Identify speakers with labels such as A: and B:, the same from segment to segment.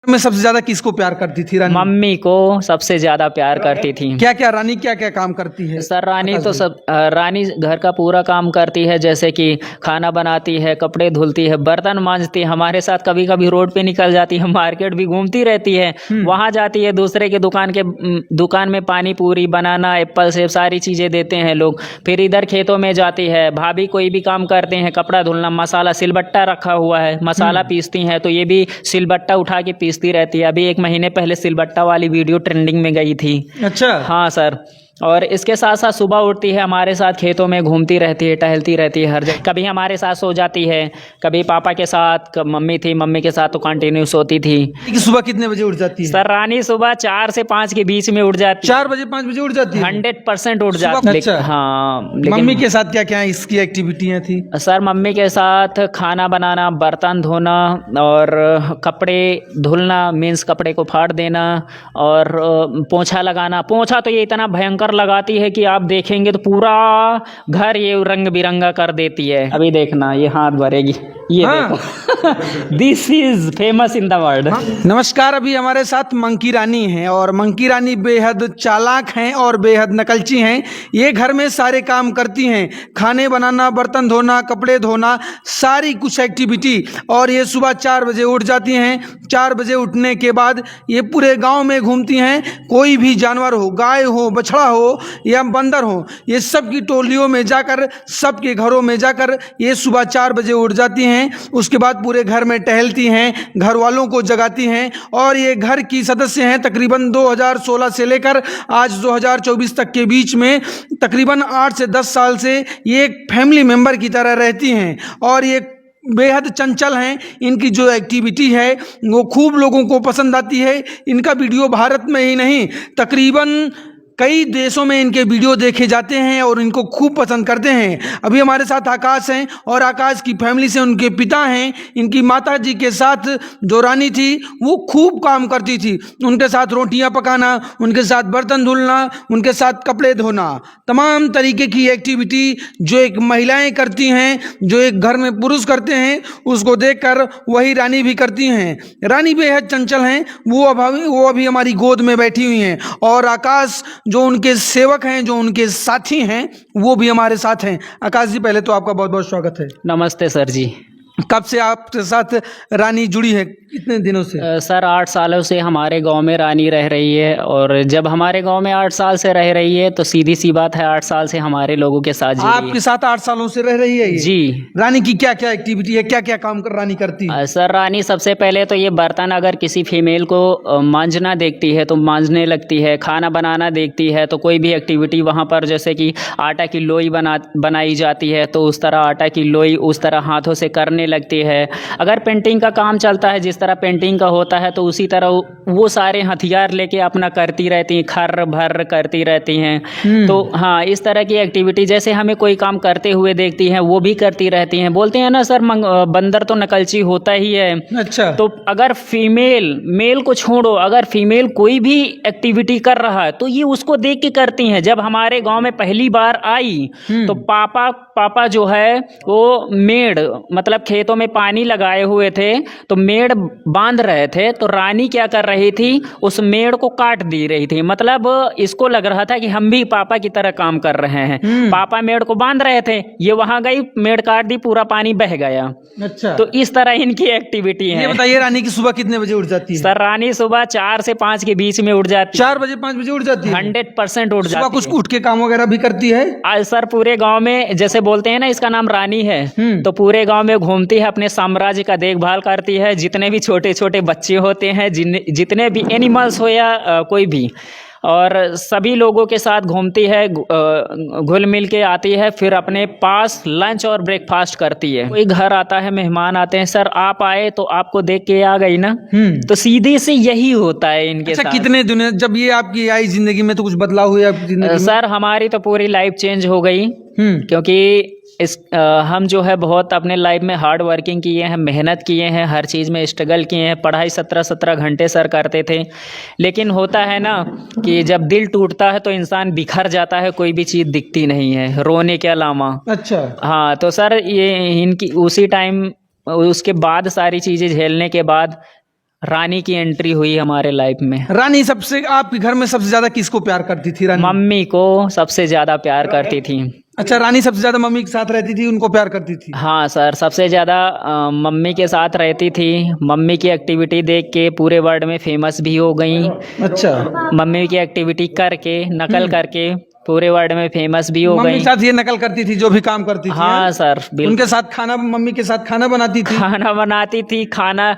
A: में सबसे ज्यादा किसको प्यार करती थी रानी?
B: मम्मी को सबसे ज्यादा प्यार करती थी।
A: क्या रानी क्या क्या काम करती है?
B: सर रानी तो रानी घर का पूरा काम करती है, जैसे कि खाना बनाती है, कपड़े धुलती है, बर्तन मांजती है, हमारे साथ कभी कभी रोड पे निकल जाती है, मार्केट भी घूमती रहती है, वहाँ जाती है दूसरे के दुकान में पानी पूरी बनाना एप्पल सेब सारी चीज़ें देते हैं लोग। फिर इधर खेतों में जाती है, भाभी कोई भी काम करते हैं, कपड़ा धुलना, मसाला सिलबट्टा रखा हुआ है, मसाला पीसती हैं तो ये भी सिलबट्टा उठा के पीसती रहती है। अभी 1 महीने पहले सिलबट्टा वाली वीडियो ट्रेंडिंग में गई थी।
A: अच्छा।
B: हाँ सर। और इसके साथ साथ सुबह उठती है, हमारे साथ खेतों में घूमती रहती है, टहलती रहती है हर जगह। कभी हमारे साथ सो जाती है, कभी पापा के साथ, मम्मी थी, मम्मी के साथ तो कंटिन्यू सोती थी।
A: सुबह कितने बजे उठ जाती है?
B: सर रानी सुबह 4 से 5 के बीच में उठ जाती है।
A: 4 बजे 5 बजे उठ जाती है?
B: 100% उठ जाती है।
A: अच्छा।
B: हाँ, लेकिन
A: मम्मी के साथ क्या क्या इसकी एक्टिविटियाँ थी?
B: सर मम्मी के साथ खाना बनाना, बर्तन धोना और कपड़े धुलना, मीन्स कपड़े को फाड़ देना, और पोंछा लगाना। पोंछा तो ये इतना भयंकर लगाती है कि आप देखेंगे तो पूरा घर ये रंग बिरंगा कर देती है। अभी देखना, ये हाथ भरेगी, ये देखो। This is famous in the world.
A: नमस्कार, अभी हमारे साथ मंकी रानी हैं और मंकी रानी बेहद चालाक हैं और बेहद नकलची हैं। ये घर में सारे काम करती हैं, खाने बनाना, बर्तन धोना, कपड़े धोना, सारी कुछ एक्टिविटी। और ये सुबह 4 बजे उठ जाती हैं। 4 बजे उठने के बाद ये पूरे गांव में घूमती हैं। कोई भी जानवर हो, गाय हो, बछड़ा हो या बंदर हो, ये सब की टोलियों में जाकर, सबके घरों में जाकर ये सुबह 4 बजे उठ जाती हैं। उसके बाद पूरे घर में टहलती हैं, घर वालों को जगाती हैं। और ये घर की सदस्य हैं तकरीबन 2016 से लेकर आज 2024 तक के बीच में, तकरीबन 8 से 10 साल से ये एक फैमिली मेंबर की तरह रहती हैं। और ये बेहद चंचल हैं। इनकी जो एक्टिविटी है वो खूब लोगों को पसंद आती है। इनका वीडियो भारत में ही नहीं, तकरीबन कई देशों में इनके वीडियो देखे जाते हैं और इनको खूब पसंद करते हैं। अभी हमारे साथ आकाश हैं और आकाश की फैमिली से उनके पिता हैं। इनकी माता जी के साथ जो रानी थी वो खूब काम करती थी, उनके साथ रोटियां पकाना, उनके साथ बर्तन धुलना, उनके साथ कपड़े धोना, तमाम तरीके की एक्टिविटी जो एक महिलाएं करती हैं, जो एक घर में पुरुष करते हैं, उसको देखकर वही रानी भी करती हैं। रानी बेहद चंचल हैं। वो अभी हमारी गोद में बैठी हुई हैं। और आकाश जो उनके सेवक हैं, जो उनके साथी हैं, वो भी हमारे साथ हैं। आकाश जी, पहले तो आपका बहुत बहुत स्वागत है।
B: नमस्ते सर जी।
A: कब से आपके साथ रानी जुड़ी है, कितने दिनों से?
B: सर 8 सालों से हमारे गांव में रानी रह रही है। और जब हमारे गांव में 8 साल से रह रही है तो सीधी सी बात है 8 साल से हमारे लोगों के साथ जी
A: आपके साथ 8 सालों से रह रही है ये?
B: जी।
A: रानी की क्या क्या एक्टिविटी है, क्या क्या काम रानी करती है?
B: सर रानी सबसे पहले तो ये बर्तन अगर किसी फीमेल को मांजना देखती है तो मांजने लगती है। खाना बनाना देखती है तो कोई भी एक्टिविटी वहाँ पर, जैसे कि आटा की लोई बनाई जाती है तो उस तरह आटा की लोई उस तरह हाथों से करने लगती है। अगर पेंटिंग का काम चलता है, जिस तरह पेंटिंग का होता है, तो उसी तरह वो सारे हथियार लेके अपना करती रहती हैं, खर भर करती रहती हैं। तो हाँ, इस तरह की एक्टिविटी, जैसे हमें कोई काम करते हुए देखती हैं वो भी करती रहती हैं। बोलते हैं ना सर, बंदर तो नकलची होता ही है।
A: अच्छा।
B: तो अगर मेल को छोड़ो, अगर फीमेल कोई भी एक्टिविटी कर रहा है तो ये उसको देख के करती हैं। जब हमारे गांव में पहली बार आई तो पापा जो है वो मेड़, मतलब खेतों में पानी लगाए हुए थे तो मेड़ बांध रहे थे, तो रानी क्या कर रही थी, उस मेड़ को काट दी रही थी। मतलब इसको लग रहा था कि हम भी पापा की तरह काम कर रहे हैं। पापा मेड़ को बांध रहे थे, ये वहां गई, मेड़ काट दी, पूरा पानी बह गया।
A: अच्छा।
B: तो इस तरह इनकी एक्टिविटी है।
A: ये बताइए, रानी की सुबह कितने बजे उठ जाती है?
B: सर रानी सुबह 4 से 5 के बीच में उठ जाती है।
A: 4 बजे 5 बजे उठ जाती है?
B: 100% उठ जाती है।
A: कुछ उठ के काम वगैरह भी करती है?
B: आज सर पूरे गांव में, जैसे बोलते हैं ना इसका नाम रानी है, तो पूरे गांव में घूमती है, अपने साम्राज्य का देखभाल करती है। जितने भी छोटे छोटे बच्चे होते हैं, जितने भी एनिमल्स हो या कोई भी, और सभी लोगों के साथ घूमती है, घुल मिल के आती है। फिर अपने पास लंच और ब्रेकफास्ट करती है। कोई घर आता है, मेहमान आते हैं, सर आप आए तो आपको देख के आ गई ना, तो सीधे से यही होता है इनके साथ।
A: कितने दिन जब ये आपकी आई जिंदगी में तो कुछ बदलाव हुआ आपकी जिंदगी में?
B: सर हमारी तो पूरी लाइफ चेंज हो गई, क्योंकि हम जो है बहुत अपने लाइफ में हार्ड वर्किंग किए हैं, मेहनत किए हैं, हर चीज़ में स्ट्रगल किए हैं। पढ़ाई 17 घंटे सर करते थे, लेकिन होता है ना कि जब दिल टूटता है तो इंसान बिखर जाता है, कोई भी चीज़ दिखती नहीं है रोने के अलावा।
A: अच्छा।
B: हाँ, तो सर ये इनकी उसी टाइम, उसके बाद सारी चीज़ें झेलने के बाद रानी की एंट्री हुई हमारे लाइफ में।
A: रानी सबसे आपके घर में सबसे ज्यादा किसको प्यार करती थी? रानी
B: मम्मी को सबसे ज़्यादा प्यार करती थी।
A: अच्छा, रानी सबसे ज्यादा मम्मी के साथ रहती थी, उनको प्यार करती थी।
B: हाँ सर, सबसे ज़्यादा मम्मी के साथ रहती थी। मम्मी की एक्टिविटी देख के पूरे वर्ल्ड में फेमस भी हो गई।
A: अच्छा,
B: मम्मी की एक्टिविटी करके नकल करके पूरे वर्ल्ड में फेमस भी हो
A: मम्मी
B: गई।
A: के साथ ये नकल करती थी जो भी काम करती थी?
B: हाँ सर, बिल्कुल।
A: उनके साथ खाना, मम्मी के साथ खाना बनाती थी?
B: खाना बनाती थी, खाना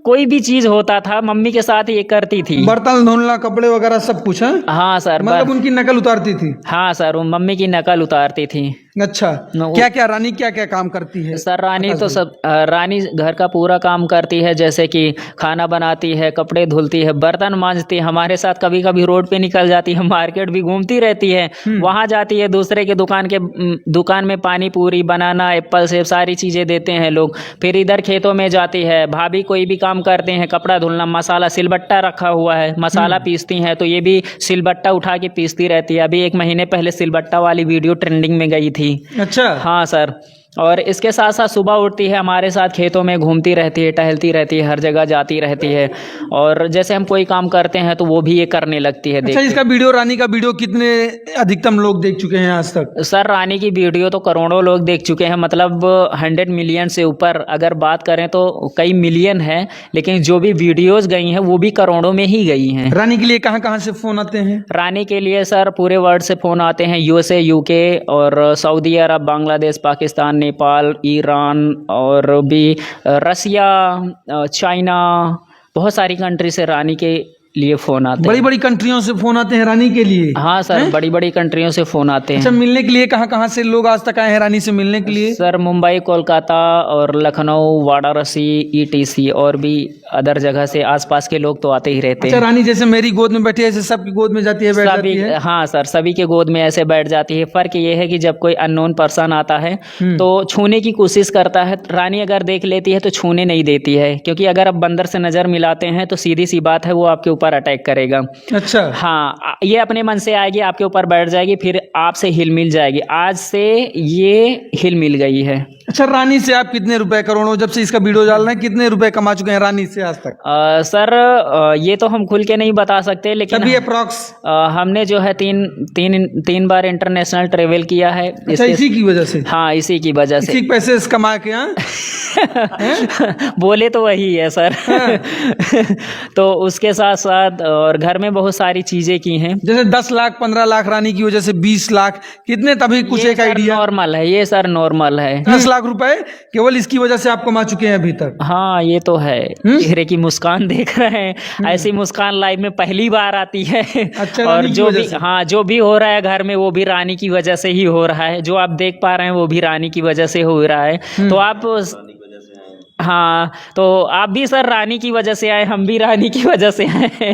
B: कोई भी चीज़ होता था मम्मी के साथ ये करती थी।
A: बर्तन धुलना, कपड़े वगैरह सब कुछ है?
B: हाँ सर,
A: मतलब उनकी नकल उतारती थी?
B: हाँ सर, वो मम्मी की नकल उतारती थी।
A: अच्छा, क्या क्या रानी क्या क्या काम करती है?
B: सर रानी तो सब रानी घर का पूरा काम करती है, जैसे कि खाना बनाती है, कपड़े धुलती है, बर्तन मांजती है। हमारे साथ कभी कभी रोड पे निकल जाती है, मार्केट भी घूमती रहती है, वहाँ जाती है दूसरे के दुकान में पानी पूरी, बनाना, एप्पल, सेब सारी चीज़ें देते हैं लोग। फिर इधर खेतों में जाती है, भाभी कोई भी काम करते हैं, कपड़ा धुलना, मसाला, सिलबट्टा रखा हुआ है, मसाला पीसती हैं तो ये भी सिलबट्टा उठा के पीसती रहती है। अभी 1 महीने पहले सिलबट्टा वाली वीडियो ट्रेंडिंग में गई थी।
A: अच्छा,
B: हाँ सर। और इसके साथ साथ सुबह उठती है, हमारे साथ खेतों में घूमती रहती है, टहलती रहती है, हर जगह जाती रहती है। और जैसे हम कोई काम करते हैं तो वो भी ये करने लगती है।
A: अच्छा, इसका वीडियो, रानी का वीडियो कितने अधिकतम लोग देख चुके हैं आज तक?
B: सर रानी की वीडियो तो करोड़ों लोग देख चुके हैं, मतलब 100 मिलियन से ऊपर अगर बात करें तो कई मिलियन है, लेकिन जो भी वीडियोस गई हैं वो भी करोड़ों में ही गई हैं।
A: रानी के लिए कहाँ कहाँ से फोन आते हैं?
B: रानी के लिए सर पूरे वर्ल्ड से फ़ोन आते हैं, USA, UK और सऊदी अरब, बांग्लादेश, पाकिस्तान, नेपाल, ईरान और भी रसिया, चाइना, बहुत सारी कंट्री से रानी के लिए फ़ोन आते हैं।
A: बड़ी बड़ी कंट्रियों से फोन आते हैं रानी के लिए?
B: हाँ सर, बड़ी बड़ी कंट्रियों से फ़ोन आते हैं।
A: अच्छा, मिलने के लिए कहाँ कहाँ से लोग आज तक आए हैं रानी से मिलने के लिए?
B: सर मुंबई, कोलकाता और लखनऊ, वाराणसी, ETC और भी अदर जगह से आसपास के लोग तो आते ही रहते
A: अच्छा,
B: हैं।
A: रानी जैसे मेरी गोद में बैठी है ऐसे सबकी गोद में जाती है, बैठ जाती
B: सभी,
A: है?
B: हाँ सर, सभी के गोद में ऐसे बैठ जाती है। फ़र्क ये है कि जब कोई अननोन पर्सन आता है तो छूने की कोशिश करता है, रानी अगर देख लेती है तो छूने नहीं देती है, क्योंकि अगर आप बंदर से नज़र मिलाते हैं तो सीधी सी बात है वो आपके ऊपर अटैक करेगा।
A: अच्छा,
B: हाँ, ये अपने मन से आएगी, आपके ऊपर बैठ जाएगी, फिर आपसे हिल मिल जाएगी। आज से ये हिल मिल गई है।
A: अच्छा, रानी से आप कितने रुपए, करोड़ों, जब से इसका वीडियो डाल रहे हैं कितने रुपए कमा चुके हैं रानी से आज तक?
B: सर ये तो हम खुल के नहीं बता सकते, लेकिन
A: तभी अप्रॉक्स।
B: हमने जो है तीन बार इंटरनेशनल ट्रेवल किया है।
A: अच्छा, इसी की वजह से?
B: हाँ, इसी की वजह से।
A: इसी पैसे कमा के? हाँ,
B: बोले तो वही है सर। तो उसके साथ साथ और घर में बहुत सारी चीजें की हैं,
A: जैसे 10 लाख 15 लाख रानी की वजह से 20 लाख कितने, तभी कुछ एक आइडिया?
B: नॉर्मल है ये सर, नॉर्मल है।
A: 10 लाख रुपए केवल इसकी वजह से आप कमा चुके हैं अभी तक?
B: हाँ, ये तो है। चेहरे की मुस्कान देख रहे हैं, ऐसी मुस्कान लाइफ में पहली बार आती है।
A: अच्छा,
B: और
A: रानी की वजह से?
B: हाँ, जो भी हो रहा है घर में वो भी रानी की वजह से ही हो रहा है। जो आप देख पा रहे हैं वो भी रानी की वजह से हो रहा है। तो आप, हाँ, तो आप भी सर रानी की वजह से आए, हम भी रानी की वजह से आए।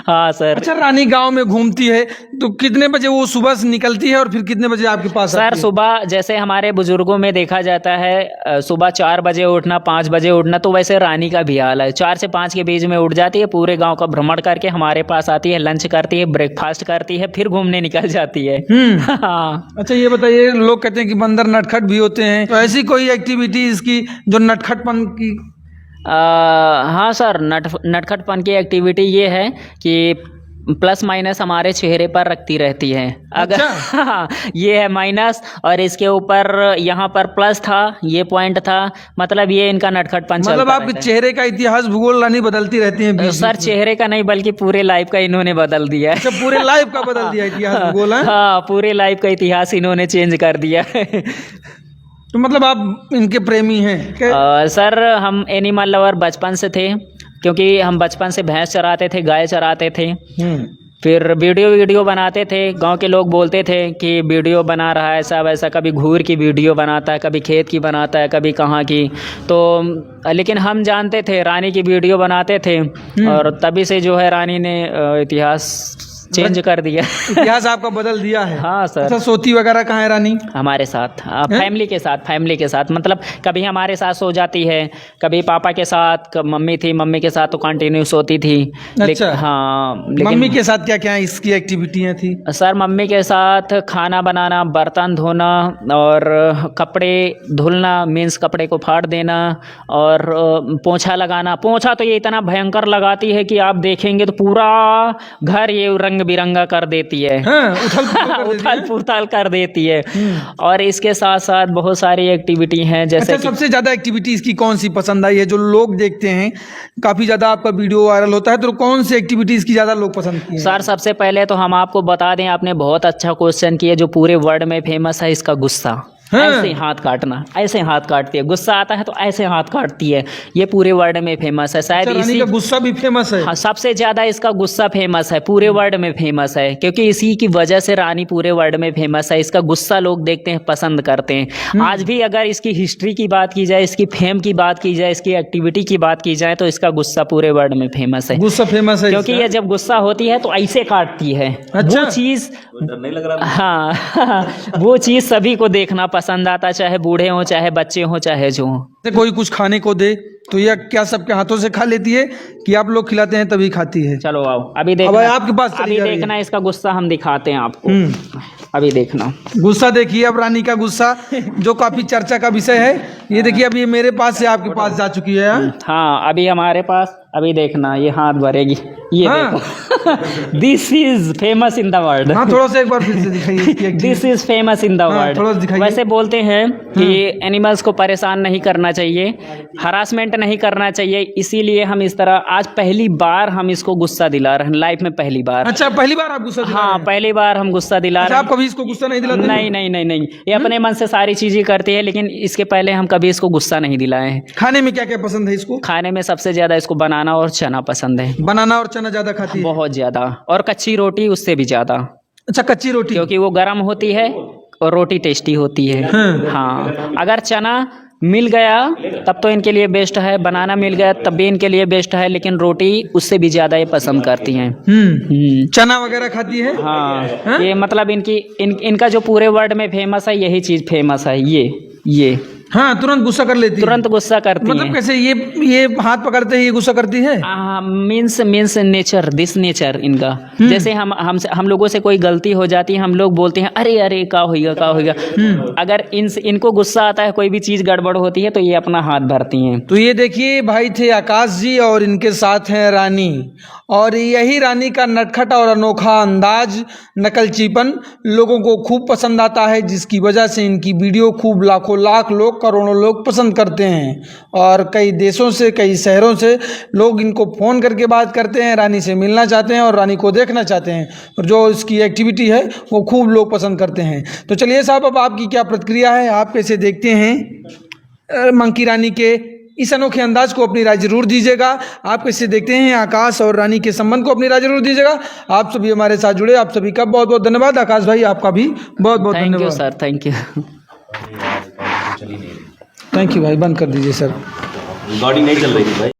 B: हाँ सर।
A: अच्छा, रानी गांव में घूमती है तो कितने बजे वो सुबह से निकलती है और फिर कितने बजे आपके पास
B: सर
A: आती है?
B: सुबह जैसे हमारे बुजुर्गों में देखा जाता है सुबह 4 बजे उठना, 5 बजे उठना, तो वैसे रानी का भी हाल है। 4 से 5 के बीच में उठ जाती है, पूरे गांव का भ्रमण करके हमारे पास आती है, लंच करती है, ब्रेकफास्ट करती है, फिर घूमने निकल जाती है। हाँ।
A: अच्छा, ये बताइए, लोग कहते हैं कि बंदर नटखट भी होते हैं, तो ऐसी कोई एक्टिविटी इसकी जो नटखटपन की?
B: हाँ सर, नटखटपन की एक्टिविटी ये है कि प्लस माइनस हमारे चेहरे पर रखती रहती है। अगर हाँ, ये है माइनस और इसके ऊपर यहाँ पर प्लस था, ये पॉइंट था, मतलब ये इनका नटखटपन चलता
A: मतलब आपके चेहरे का इतिहास, भूगोल रानी बदलती रहती है बीच
B: सर, चेहरे का नहीं बल्कि पूरे लाइफ का इन्होंने बदल दिया है।
A: अच्छा, पूरे लाइफ का बदल दिया इतिहास, भूगोल?
B: हाँ, पूरे लाइफ का इतिहास इन्होंने चेंज कर दिया है।
A: तो मतलब आप इनके प्रेमी हैं?
B: सर हम एनिमल लवर बचपन से थे, क्योंकि हम बचपन से भैंस चराते थे, गाय चराते थे। फिर वीडियो बनाते थे, गांव के लोग बोलते थे कि वीडियो बना रहा है ऐसा वैसा, कभी घूर की वीडियो बनाता है, कभी खेत की बनाता है, कभी कहाँ की। तो लेकिन हम जानते थे रानी की वीडियो बनाते थे, और तभी से जो है रानी ने इतिहास चेंज कर दिया।
A: इतिहास आपका बदल दिया है।
B: हाँ सर।
A: अच्छा, सोती वगैरह कहाँ है रानी?
B: हमारे साथ, फैमिली के साथ, मतलब कभी हमारे साथ सो जाती है, कभी पापा के साथ, मम्मी थी, मम्मी के साथ तो कंटिन्यू सोती थी।
A: अच्छा।
B: हाँ,
A: मम्मी के साथ क्या क्या इसकी एक्टिविटियाँ थी?
B: सर मम्मी के साथ खाना बनाना, बर्तन धोना और कपड़े धुलना, मीन्स कपड़े को फाड़ देना, और पोंछा लगाना। पोंछा तो ये इतना भयंकर लगाती है कि आप देखेंगे तो पूरा घर ये रंग बिरंगा कर देती है।
A: हाँ,
B: उथल पुथल कर देती है। और इसके साथ साथ बहुत सारी एक्टिविटी हैं, जैसे
A: अच्छा, सबसे ज्यादा एक्टिविटी इसकी कौन सी पसंद आई है? जो लोग देखते हैं, काफी ज्यादा आपका वीडियो वायरल होता है, तो कौन सी एक्टिविटी इसकी ज्यादा लोग पसंद की है?
B: सर सबसे पहले तो हम आपको बता दें, आपने बहुत अच्छा क्वेश्चन किया, जो पूरे वर्ल्ड में फेमस है, इसका गुस्सा।
A: हाँ।
B: ऐसे हाथ काटना, ऐसे हाथ काटती है, गुस्सा आता है तो ऐसे हाथ काटती है। ये पूरे वर्ल्ड में फेमस है। शायद
A: रानी
B: इसी
A: का गुस्सा भी फेमस है।
B: हाँ, सबसे ज्यादा इसका गुस्सा फेमस है, पूरे वर्ल्ड में फेमस है, क्योंकि इसी की वजह से रानी पूरे वर्ल्ड में फेमस है। इसका गुस्सा लोग देखते हैं, पसंद करते हैं। आज भी अगर इसकी हिस्ट्री की बात की जाए, इसकी फेम की बात की जाए, इसकी एक्टिविटी की बात की जाए, तो इसका गुस्सा पूरे वर्ल्ड में फेमस है।
A: गुस्सा फेमस है
B: क्योंकि ये जब गुस्सा होती है तो ऐसे काटती है।
A: अच्छा।
B: वो चीज हाँ वो चीज सभी को देखना पसंद आता, चाहे बूढ़े हों, चाहे बच्चे हों, चाहे जो हों।
A: कोई कुछ खाने को दे तो यह क्या सबके हाथों से खा लेती है कि आप लोग खिलाते हैं तभी खाती है?
B: चलो आओ, अभी देखना।
A: अब आपके पास चली
B: अभी
A: जा रही है।
B: देखना इसका गुस्सा हम दिखाते हैं आपको। अभी देखना
A: गुस्सा देखिए अब रानी का गुस्सा, जो काफी चर्चा का विषय है। ये देखिए, अब ये मेरे पास से आपके पास जा चुकी है।
B: हाँ, अभी हमारे पास, अभी देखना, ये हाथ भरेगी, ये
A: हाँ।
B: देखो। This is famous in the world.
A: हाँ, थोड़ा सा एक बार फिर से दिखाइए।
B: This is famous in the
A: हाँ, थोड़ा सा
B: वर्ल्ड।
A: दिखाइए।
B: वैसे बोलते हैं कि एनिमल्स को परेशान नहीं करना चाहिए, हरासमेंट नहीं करना चाहिए, इसीलिए हम इस तरह, आज पहली बार हम इसको गुस्सा दिला रहे हैं, लाइफ में पहली बार।
A: अच्छा, पहली बार आप गुस्सा दिला रहे
B: हाँ,
A: हैं?
B: पहली बार हम गुस्सा दिला
A: अच्छा,
B: रहे
A: आप कभी इसको गुस्सा नहीं दिलाते?
B: नहीं नहीं नहीं नहीं, ये अपने मन से सारी चीजें करती है, लेकिन इसके पहले हम कभी इसको गुस्सा नहीं दिलाए हैं।
A: खाने में क्या क्या पसंद है इसको?
B: खाने में सबसे ज्यादा इसको बनाना और चना पसंद है,
A: बनाना और चना ज्यादा खाती है?
B: बहुत ज्यादा, और कच्ची रोटी उससे भी ज्यादा,
A: अच्छा, कच्ची रोटी?
B: क्योंकि वो गर्म होती है और रोटी टेस्टी होती है। हाँ, अगर चना मिल गया तब तो इनके लिए बेस्ट है, बनाना मिल गया तब भी इनके लिए बेस्ट है, लेकिन रोटी उससे भी ज्यादा ये पसंद करती हैं।
A: चना वगैरह खाती है?
B: हाँ, ये मतलब इनका जो पूरे वर्ल्ड में फेमस है, यही चीज फेमस है। ये
A: हाँ, तुरंत गुस्सा कर लेती है?
B: तुरंत गुस्सा करती
A: मतलब
B: है।
A: कैसे? ये हाथ पकड़ते ही ये गुस्सा करती है?
B: मीन्स नेचर, दिस नेचर इनका। जैसे हम लोगों से कोई गलती हो जाती है, हम लोग बोलते हैं अरे अरे क्या होगा। अगर इनको गुस्सा आता है, कोई भी चीज गड़बड़ होती है, तो ये अपना हाथ भरती हैं।
A: तो ये देखिए, भाई थे आकाश जी और इनके साथ हैं रानी, और यही रानी का नटखट और अनोखा अंदाज, नकलचीपन लोगों को खूब पसंद आता है, जिसकी वजह से इनकी वीडियो खूब लाखों लाख लोग, करोड़ों लोग पसंद करते हैं। और कई देशों से, कई शहरों से लोग इनको फ़ोन करके बात करते हैं, रानी से मिलना चाहते हैं और रानी को देखना चाहते हैं, और जो इसकी एक्टिविटी है वो खूब लोग पसंद करते हैं। तो चलिए साहब, अब आपकी क्या प्रतिक्रिया है? आप कैसे देखते हैं मंकी रानी के इस अनोखे अंदाज को? अपनी राय जरूर दीजिएगा। आप कैसे देखते हैं आकाश और रानी के संबंध को? अपनी राय जरूर दीजिएगा। आप सभी हमारे साथ जुड़े, आप सभी का बहुत बहुत धन्यवाद। आकाश भाई, आपका भी बहुत बहुत
B: थैंक यू
A: धन्यवाद।
B: Sir, thank you.
A: Thank you भाई, बंद कर दीजिए सर।
C: रिकॉर्डिंग नहीं चल रही थी भाई।